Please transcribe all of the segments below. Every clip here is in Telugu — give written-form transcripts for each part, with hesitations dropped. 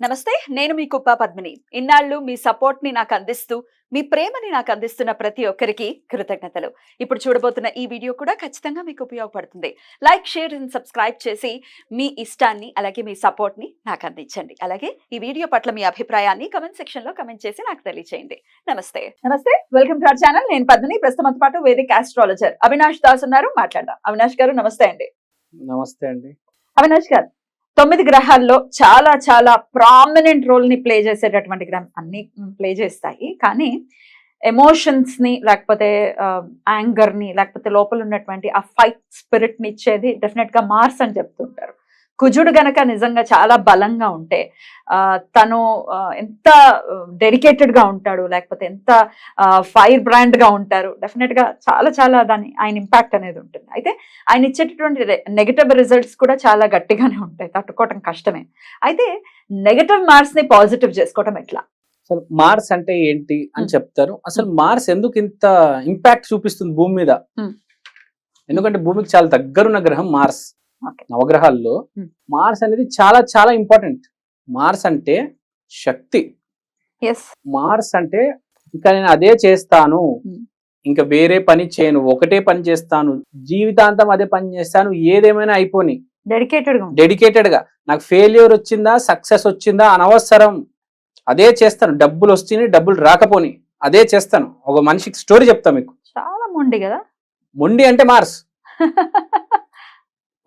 నమస్తే, నేను మీ కుప్ప పద్మిని. ఇన్నాళ్ళు మీ సపోర్ట్ ని నాకు అందిస్తూ, మీ ప్రేమని నాకు అందిస్తున్న ప్రతి ఒక్కరికి కృతజ్ఞతలు. ఇప్పుడు చూడబోతున్న ఈ వీడియో కూడా ఖచ్చితంగా మీకు ఉపయోగపడుతుంది. లైక్, షేర్ అండ్ సబ్స్క్రైబ్ చేసి మీ ఇష్టాన్ని అలాగే మీ సపోర్ట్ ని నాకు అందించండి. అలాగే ఈ వీడియో పట్ల మీ అభిప్రాయాన్ని కమెంట్ సెక్షన్ లో కమెంట్ చేసి నాకు తెలియజేయండి. నమస్తే, వెల్కమ్ టు అవర్ ఛానల్. నేను పద్మిని. ప్రస్తుతంతో పాటు వేదిక ఆస్ట్రాలజర్ అవినాష్ దాస్ ఉన్నారు. మాట్లాడదాం. అవినాష్ గారు నమస్తే అండి. నమస్తే అండి. అవినాష్ గారు, 9 గ్రహాల్లో చాలా చాలా ప్రామినెంట్ రోల్ ని ప్లే చేసేటటువంటి గ్రహం అన్ని ప్లే చేస్తాయి. కానీ ఎమోషన్స్ ని లేకపోతే యాంగర్ ని లేకపోతే లోపల ఉన్నటువంటి ఆ ఫైట్ స్పిరిట్ ని ఇచ్చేది డెఫినెట్ గా మార్స్ అని చెప్తుంటారు. కుజుడు గనక నిజంగా చాలా బలంగా ఉంటే తను ఎంత డెడికేటెడ్ గా ఉంటాడు, లేకపోతే ఎంత ఫైర్ బ్రాండ్ గా ఉంటారు, డెఫినెట్ గా చాలా చాలా దాని ఆయన ఇంపాక్ట్ అనేది ఉంటుంది. అయితే ఆయన ఇచ్చేటటువంటి నెగటివ్ రిజల్ట్స్ కూడా చాలా గట్టిగానే ఉంటాయి, తట్టుకోవటం కష్టమే. అయితే నెగటివ్ మార్క్స్ ని పాజిటివ్ చేసుకోవటం ఎట్లా? అసలు మార్స్ అంటే ఏంటి అని చెప్తారు. అసలు మార్స్ ఎందుకు ఇంత ఇంపాక్ట్ చూపిస్తుంది భూమి మీద? ఎందుకంటే భూమికి చాలా దగ్గరున్న గ్రహం మార్స్. నవగ్రహాల్లో మార్స్ అనేది చాలా చాలా ఇంపార్టెంట్. మార్స్ అంటే శక్తి. మార్స్ అంటే ఇంకా నేను అదే చేస్తాను, ఇంకా వేరే పని చేయను, ఒకటే పని చేస్తాను, జీవితాంతం అదే పని చేస్తాను, ఏదేమైనా అయిపోని డెడికేటెడ్ గా. నాకు ఫెయిల్యూర్ వచ్చిందా సక్సెస్ వచ్చిందా అనవసరం, అదే చేస్తాను. డబ్బులు వస్తేనే డబ్బులు రాకపోని అదే చేస్తాను. ఒక మనిషికి స్టోరీ చెప్తా మీకు. చాలా మొండి కదా. మొండి అంటే మార్స్.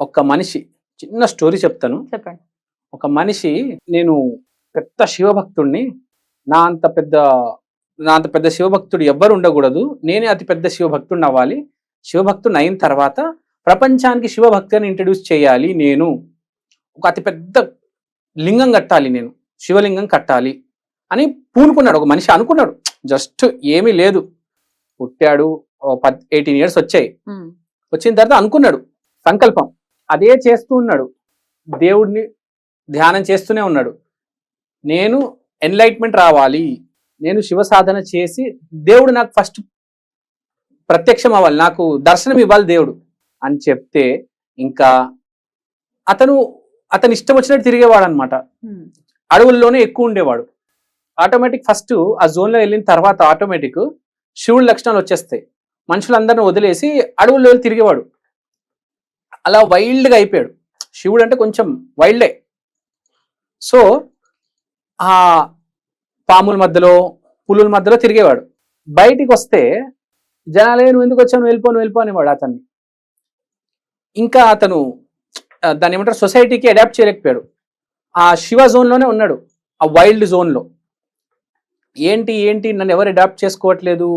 ఒక మనిషి చిన్న స్టోరీ చెప్తాను. చెప్పండి. ఒక మనిషి, నేను పెద్ద శివభక్తుడిని, నా అంత పెద్ద శివభక్తుడు ఎవ్వరు ఉండకూడదు, నేనే అతి పెద్ద శివభక్తుడిని అవ్వాలి, శివభక్తుడిని అయిన తర్వాత ప్రపంచానికి శివభక్తిని ఇంట్రడ్యూస్ చేయాలి, నేను ఒక అతి పెద్ద లింగం కట్టాలి, నేను శివలింగం కట్టాలి అని పూనుకున్నాడు. ఒక మనిషి అనుకున్నాడు, జస్ట్ ఏమీ లేదు, పుట్టాడు, 18 years వచ్చాయి. వచ్చిన తర్వాత అనుకున్నాడు, సంకల్పం అదే చేస్తూ ఉన్నాడు, దేవుడిని ధ్యానం చేస్తూనే ఉన్నాడు. నేను ఎన్లైట్మెంట్ రావాలి, నేను శివ సాధన చేసి దేవుడు నాకు ఫస్ట్ ప్రత్యక్షం అవ్వాలి, నాకు దర్శనం ఇవ్వాలి దేవుడు అని చెప్తే, ఇంకా అతను ఇష్టం వచ్చినట్టు తిరిగేవాడు అనమాట. అడవుల్లోనే ఎక్కువ ఉండేవాడు. ఆటోమేటిక్ ఫస్ట్ ఆ జోన్లో వెళ్ళిన తర్వాత ఆటోమేటిక్ శివుడి లక్షణాలు వచ్చేస్తాయి. మనుషులందరిని వదిలేసి అడవుల్లో తిరిగేవాడు. అలా వైల్డ్గా అయిపోయాడు. శివుడు అంటే కొంచెం వైల్డే. సో ఆ పాముల మధ్యలో పులుల మధ్యలో తిరిగేవాడు. బయటికి వస్తే జనాలే, నువ్వు ఎందుకు వచ్చావు, వెళ్ళిపో అనేవాడు అతన్ని. ఇంకా అతను దాన్ని ఏమంటారు, సొసైటీకి అడాప్ట్ చేయలేకపోయాడు. ఆ శివ జోన్లోనే ఉన్నాడు, ఆ వైల్డ్ జోన్లో. ఏంటి నన్ను ఎవరు అడాప్ట్ చేసుకోవట్లేదు,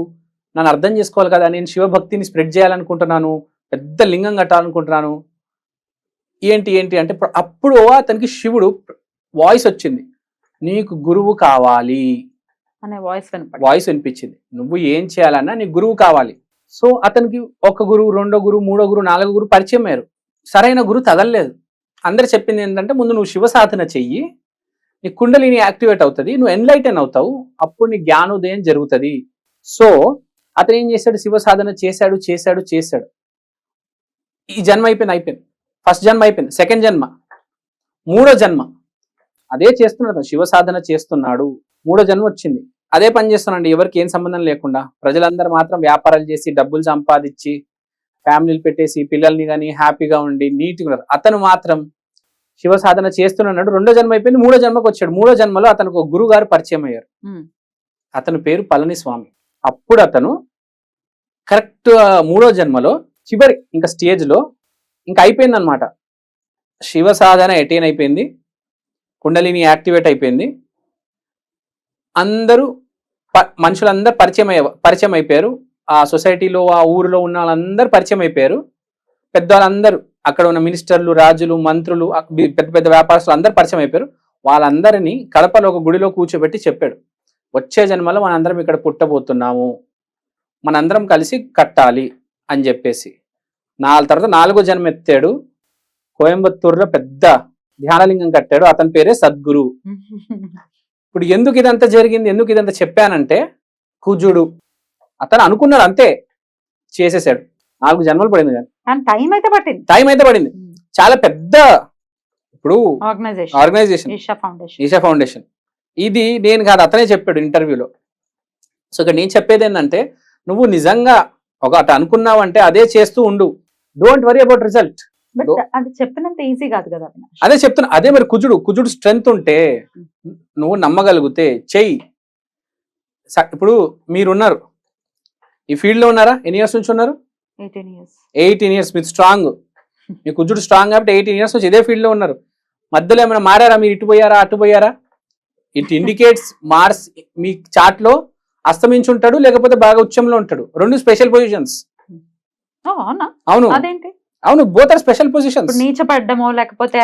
నన్ను అర్థం చేసుకోవాలి కదా, నేను శివభక్తిని స్ప్రెడ్ చేయాలనుకుంటున్నాను, పెద్ద లింగం కట్టాలనుకుంటున్నాను, ఏంటి అంటే అప్పుడు అతనికి శివుడు వాయిస్ వచ్చింది, నీకు గురువు కావాలి అనే వాయిస్ వినిపించింది. నువ్వు ఏం చేయాలన్నా నీకు గురువు కావాలి. సో అతనికి ఒక గురువు, రెండో గురువు, మూడో గురువు, నాలుగో గురువు పరిచయం అయ్యారు. సరైన గురువు తగలలేదు. అందరు చెప్పింది ఏంటంటే, ముందు నువ్వు శివ సాధన చెయ్యి, నీ కుండలిని యాక్టివేట్ అవుతుంది, నువ్వు ఎన్లైటన్ అవుతావు, అప్పుడు నీ జ్ఞానోదయం జరుగుతుంది. సో అతను ఏం చేశాడు, శివ సాధన చేశాడు. ఈ జన్మ అయిపోయింది. ఫస్ట్ జన్మ అయిపోయింది. సెకండ్ జన్మ, మూడో జన్మ అదే చేస్తున్నాడు, శివ సాధన చేస్తున్నాడు. మూడో జన్మ వచ్చింది, అదే పని చేస్తున్నాడు, ఎవరికి ఏం సంబంధం లేకుండా. ప్రజలందరూ మాత్రం వ్యాపారాలు చేసి డబ్బులు సంపాదించి ఫ్యామిలీలు పెట్టేసి పిల్లల్ని కానీ హ్యాపీగా ఉండి నీట్గా ఉన్నారు. అతను మాత్రం శివ సాధన చేస్తున్నాడు. రెండో జన్మ అయిపోయింది, మూడో జన్మకు వచ్చాడు. మూడో జన్మలో అతనికి ఒక గురువు గారు పరిచయం అయ్యారు. అతని పేరు పళనిస్వామి. అప్పుడు అతను కరెక్ట్ మూడో జన్మలో చివరి ఇంకా స్టేజ్లో ఇంకా అయిపోయింది అనమాట. శివ సాధన ఎటైన్ అయిపోయింది, కుండలిని యాక్టివేట్ అయిపోయింది, మనుషులందరూ పరిచయం అయిపోయారు. ఆ సొసైటీలో ఆ ఊరిలో ఉన్న వాళ్ళందరూ పరిచయం అయిపోయారు. పెద్దవాళ్ళందరూ, అక్కడ ఉన్న మినిస్టర్లు, రాజులు, మంత్రులు, పెద్ద పెద్ద వ్యాపారస్తులు అందరూ పరిచయం అయిపోయారు. వాళ్ళందరినీ కడపలో ఒక గుడిలో కూర్చోబెట్టి చెప్పాడు, వచ్చే జన్మలో మనందరం ఇక్కడ పుట్టబోతున్నాము, మనందరం కలిసి కట్టాలి అని చెప్పేసి. తర్వాత 4వ జన్మ ఎత్తాడు. కోయంబత్తూరులో పెద్ద ధ్యానలింగం కట్టాడు. అతని పేరే సద్గురు. ఇప్పుడు ఎందుకు ఇదంతా జరిగింది, ఎందుకు ఇదంతా చెప్పానంటే, కుజుడు అతను అనుకున్నాడు, అంతే చేసేసాడు. 4 జన్మలు పడింది, కానీ టైం అయితే పట్టింది. చాలా పెద్ద ఇప్పుడు ఆర్గనైజేషన్ ఈషా ఫౌండేషన్ ఇది నేను కాదు, అతనే చెప్పాడు ఇంటర్వ్యూలో. సో ఇక్కడ నేను చెప్పేది ఏంటంటే, నువ్వు నిజంగా ఒకటి అనుకున్నావంటే అదే చేస్తూ ఉండు, డోంట్ వరీ అబౌట్ రిజల్ట్. అది చెప్పినంత ఈజీ కాదు కదా. అదే చెప్తున్నా, అదే మరి కుజుడు స్ట్రెంగ్త్ ఉంటే నువ్వు నమ్మగలిగితే చెయ్యి. ఇప్పుడు మీరున్నారు ఈ ఫీల్డ్ లో ఉన్నారా, ఎన్ని ఇయర్స్ నుంచి ఉన్నారు? 18 years. మీరు స్ట్రాంగ్, మీ కుజుడు స్ట్రాంగ్ కాబట్టి 18 years నుంచి ఇదే ఫీల్డ్ లో ఉన్నారు. మధ్యలో ఏమైనా మారారా, మీరు ఇటు పోయారా అటు పోయారా? ఇట్ ఇండికేట్స్ మార్స్ మీ చార్ట్ లో అస్తమించి ఉంటాడు, లేకపోతే బాగా ఉచ్చంలో ఉంటాడు. రెండు స్పెషల్ పొజిషన్స్. అవును అవును, బోత్ ఆర్ స్పెషల్ పొజిషన్స్. నీచపడ్డమో లేకపోతే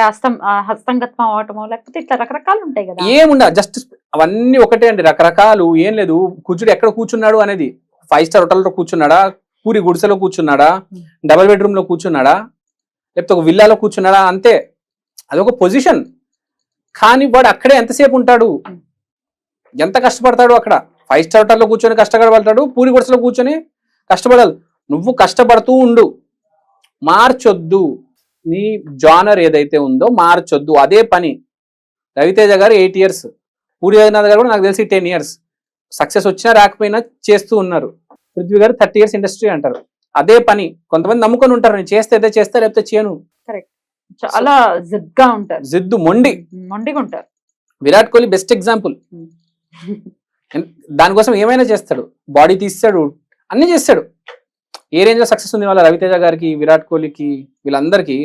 హస్తంగత్వం అవటమో లేకపోతే ఇట్లా రకరకాలు ఉంటాయి కదా. ఏముండ, జస్ట్ అవన్నీ ఒకటే అండి, రకరకాలు ఏం లేదు. కుజుడు ఎక్కడ కూర్చున్నాడు అనేది, 5-star హోటల్లో కూర్చున్నాడా, పూరి గుడిసెలో కూర్చున్నాడా, డబుల్ బెడ్రూమ్ లో కూర్చున్నాడా, లేకపోతే ఒక విల్లాలో కూర్చున్నాడా, అంతే. అదొక పొజిషన్. కానీ వాడు అక్కడే ఎంతసేపు ఉంటాడు, ఎంత కష్టపడతాడు అక్కడ. 5-star హోటల్లో కూర్చొని కష్టపడతాడు, పూరి గుడిసెలో కూర్చొని కష్టపడాలి. నువ్వు కష్టపడుతూ ఉండు, మార్చొద్దు. నీ జానర్ ఏదైతే ఉందో మార్చొద్దు, అదే పని. రవితేజ గారు 8 years, పూరి జగన్నాథ్ గారు కూడా నాకు తెలిసి 10 years. సక్సెస్ వచ్చినా రాకపోయినా చేస్తూ ఉన్నారు. పృథ్వీ గారు 30 years ఇండస్ట్రీ అంటారు, అదే పని. కొంతమంది నమ్ముకొని ఉంటారు, నేను చేస్తే అదే చేస్తా లేకపోతే చేయను. చాలా జిద్దుగా ఉంటారు, జిద్దు మొండిగా ఉంటారు. Virat Kohli best example. దానికోసం ఏమైనా చేస్తాడు, బాడీ తీస్తాడు, అన్ని చేస్తాడు. ఏ రేంజ్ లో సక్సెస్ ఉంది వాళ్ళ రవితేజ గారికి, విరాట్ కోహ్లీకి, వీళ్ళందరికీ.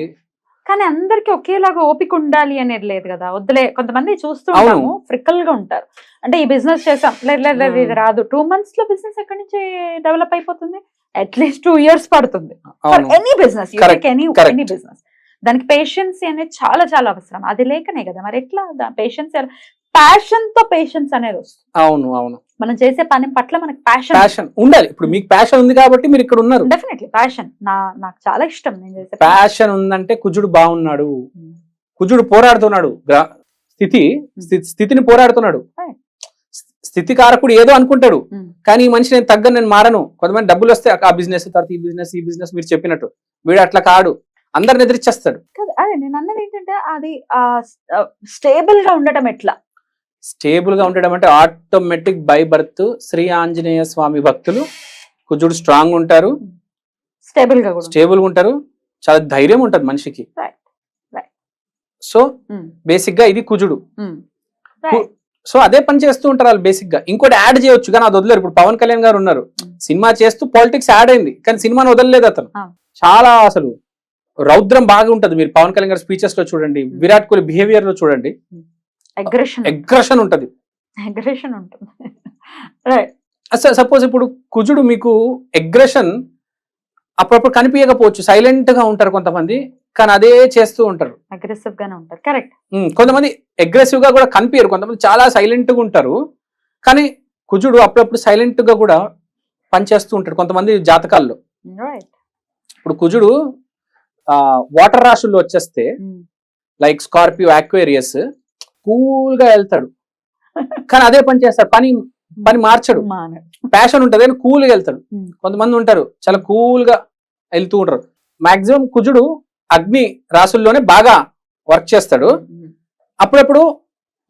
కానీ అందరికి ఒకేలాగా ఓపిక ఉండాలి అనేది లేదు కదా. వద్దులే, కొంతమంది చూస్తూ ఉంటాము ఫ్రికల్ గా ఉంటారు. అంటే ఈ బిజినెస్ చేసాం, లేదు ఇది రాదు, 2 months లో బిజినెస్ ఎక్కడి నుంచి డెవలప్ అయిపోతుంది? అట్లీస్ట్ 2 years పడుతుంది for any business. Any business దానికి పేషెన్స్ అనేది చాలా చాలా అవసరం. అది లేకనే కదా మరి ఎట్లా పేషెన్స్, ప్యాషన్ తో పేషెన్స్ అనేది వస్తుంది. అవును అవును, మనం చేసే పని పట్ల మనకి ప్యాషన్ ఉండాలి. ఇప్పుడు మీకు ప్యాషన్ ఉంది కాబట్టి మీరు ఇక్కడ ఉన్నారు. డెఫినెట్లీ ప్యాషన్ నాకు చాలా ఇష్టం. నేను చేసే ప్యాషన్ ఉందంటే కుజుడు బాగున్నాడు, కుజుడు పోరాడుతున్నాడు, స్థితిని పోరాడుతున్నాడు. స్థితి కారకుడు ఏదో అనుకుంటాడు, కానీ ఈ మనిషి నేను తగ్గను, నేను మారను. కొంతమంది డబ్బులు వస్తే ఆ బిజినెస్ తర్వాత ఈ బిజినెస్ మీరు చెప్పినట్టు, వీడు అట్లా కాడు, అందరిని ఎదిరిచ్చేస్తాడు. అదే నేను అన్నది ఏంటంటే, అది స్టేబుల్ గా ఉండటం ఎట్లా? స్టేబుల్ గా ఉండడం అంటే automatic by birth Shri Anjaneya Swami భక్తులు కుజుడు స్ట్రాంగ్ ఉంటారు, స్టేబుల్ గా ఉంటారు, చాలా ధైర్యం ఉంటది మనిషికి. సో బేసిక్ గా ఇది కుజుడు. సో అదే పని చేస్తూ ఉంటారు వాళ్ళు బేసిక్ గా. ఇంకోటి యాడ్ చేయొచ్చు కానీ అది వదిలేరు. ఇప్పుడు పవన్ కళ్యాణ్ గారు ఉన్నారు, సినిమా చేస్తూ పాలిటిక్స్ యాడ్ అయింది, కానీ సినిమాని వదలలేదు అతను. చాలా అసలు రౌద్రం బాగా ఉంటది. మీరు పవన్ కళ్యాణ్ గారి స్పీచెస్ లో చూడండి, విరాట్ కోహ్లీ బిహేవియర్ లో చూడండి, అగ్రెషన్ ఉంటది. సపోజ్ ఇప్పుడు కుజుడు మీకు అగ్రెషన్ అప్పుడప్పుడు కనిపించకపోవచ్చు, సైలెంట్ గా ఉంటారు కొంతమంది, కానీ అదే చేస్తూ ఉంటారు, అగ్రెసివ్ గానే ఉంటారు. కరెక్ట్. కొంతమంది అగ్రెసివ్ గా కూడా కనిపించరు, కొంతమంది చాలా సైలెంట్ గా ఉంటారు, కానీ కుజుడు అప్పుడప్పుడు సైలెంట్ గా కూడా పనిచేస్తూ ఉంటాడు కొంతమంది జాతకాల్లో. ఇప్పుడు కుజుడు వాటర్ రాశుల్లో వచ్చేస్తే లైక్ స్కార్పియో, అక్వేరియస్, కూల్ గా వెళ్తాడు, కానీ అదే పని చేస్తాడు, పని మార్చడు. ప్యాషన్ ఉంటది కానీ కూల్ గా వెళ్తాడు. కొంతమంది ఉంటారు చాలా కూల్ గా వెళ్తూ ఉంటారు. మాక్సిమం కుజుడు అగ్ని రాశుల్లోనే బాగా వర్క్ చేస్తాడు. అప్పుడప్పుడు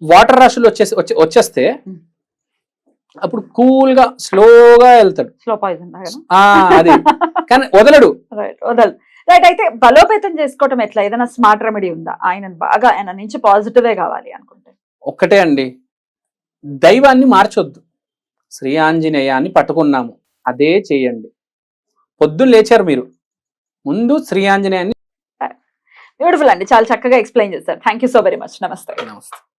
వాటర్ రాశులు వచ్చేస్తే అప్పుడు కూల్ గా స్లోగా వెళ్తాడు, స్లో పాయిజన్ అది, కానీ వదలడు. రైట్. అయితే బలోపేతం చేసుకోవటం ఎట్లా? ఏదైనా స్మార్ట్ రెమెడీ ఉందా? ఆయన నుంచి పాజిటివే కావాలి అనుకుంటే ఒక్కటే అండి, దైవాన్ని మార్చొద్దు. శ్రీ ఆంజనేయాన్ని పట్టుకున్నాము, అదే చేయండి. పొద్దున్న లేచారు మీరు, ముందు శ్రీ ఆంజనేయాన్ని. బ్యూటిఫుల్ అండి, చాలా చక్కగా ఎక్స్ప్లెయిన్ చేశారు. Thank you so very much. నమస్తే.